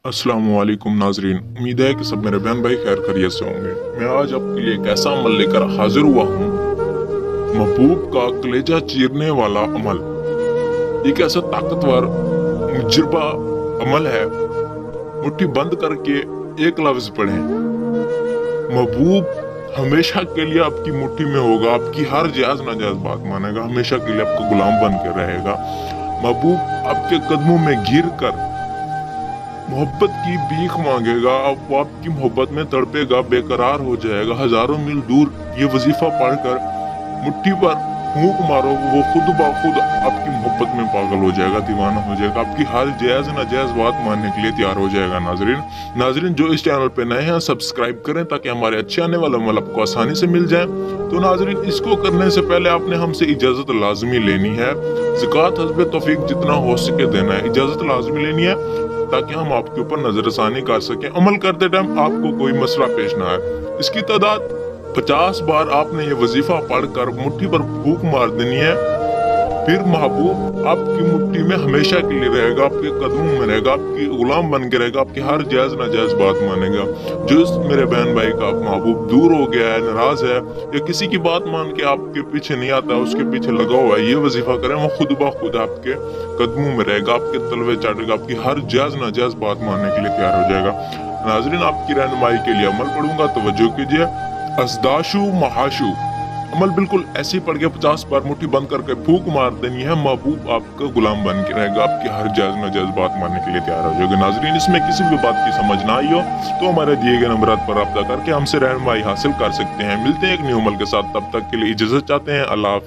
अस्सलामुअलैकुम नाजरीन, उम्मीद है कि सब मेरे बहन भाई खैर खैरियत से होंगे। मैं आज आपके लिए एक ऐसा अमल लेकर हाजिर हुआ हूँ, महबूब का कलेजा चीरने वाला अमल। एक ऐसा ताकतवर मुजरबा अमल है। मुट्ठी बंद करके एक लफ्ज पढ़ें, महबूब हमेशा के लिए आपकी मुट्ठी में होगा, आपकी हर जायज नाजायज बात मानेगा, हमेशा के लिए आपका गुलाम बन के रहेगा। महबूब आपके कदमों में गिर कर मोहब्बत की भीख मांगेगा, वो आपकी मोहब्बत में तड़पेगा, बेकरार हो जाएगा। हजारों मील दूर ये वजीफा पढ़कर मुट्ठी पर फूंक मारो, वो खुद ब खुद आपकी मोहब्बत में पागल हो जाएगा, दीवाना हो जाएगा, आपकी हर जायज नाजायज बात मानने के लिए तैयार हो जाएगा। नाजरीन जो इस चैनल पे नए हैं सब्सक्राइब करें ताकि हमारे अच्छे आने वाले अमल आपको आसानी से मिल जाए। तो नाजरीन इसको करने से पहले आपने हमसे इजाजत लाजमी लेनी है। ज़कात हस्बे तौफीक जितना हो सके देना है, इजाजत लाजमी लेनी है ताकि हम आपके ऊपर नजरसानी कर सकें। अमल करते टाइम आपको कोई मसला पेश ना आए। इसकी तादाद 50 बार आपने ये वजीफा पढ़कर मुट्ठी पर फूंक मार देनी है। फिर महबूब आपकी मुट्ठी में हमेशा के लिए रहेगा, आपके कदमों में रहेगा, आपकी गुलाम बन के रहेगा, आपकी हर जायज नाजायज बात मानेगा। जो इस मेरे बहन भाई का महबूब दूर हो गया है, नाराज है या किसी की बात मान के आपके पीछे नहीं आता, उसके पीछे लगा हुआ है, ये वजीफा करें, वो खुद ब खुद आपके कदमों में रहेगा, आपके तलवे चाटेगा, आपकी हर जायज नाजायज बात मानने के लिए तैयार हो जाएगा। नाजरीन आपकी रहनुमाई के लिए अमल पढ़ूंगा, तवज्जो कीजिए। अस्दाशु महाशु अमल बिल्कुल ऐसे ही पढ़ के 50 बार मुट्ठी बंद करके फूंक मार देनी है। महबूब आपका गुलाम बन के रहेगा, आपकी हर जायज नाजायज बात मानने के लिए तैयार हो जाएगा। नाजरीन इसमें किसी भी बात की समझ ना आई हो तो हमारे दिए गए नंबरात पर रब्ता करके हमसे रहनुमाई हासिल कर सकते हैं। मिलते हैं एक न्यू अमल के साथ, तब तक के लिए इजाजत चाहते हैं। अल्लाह हाफिज़।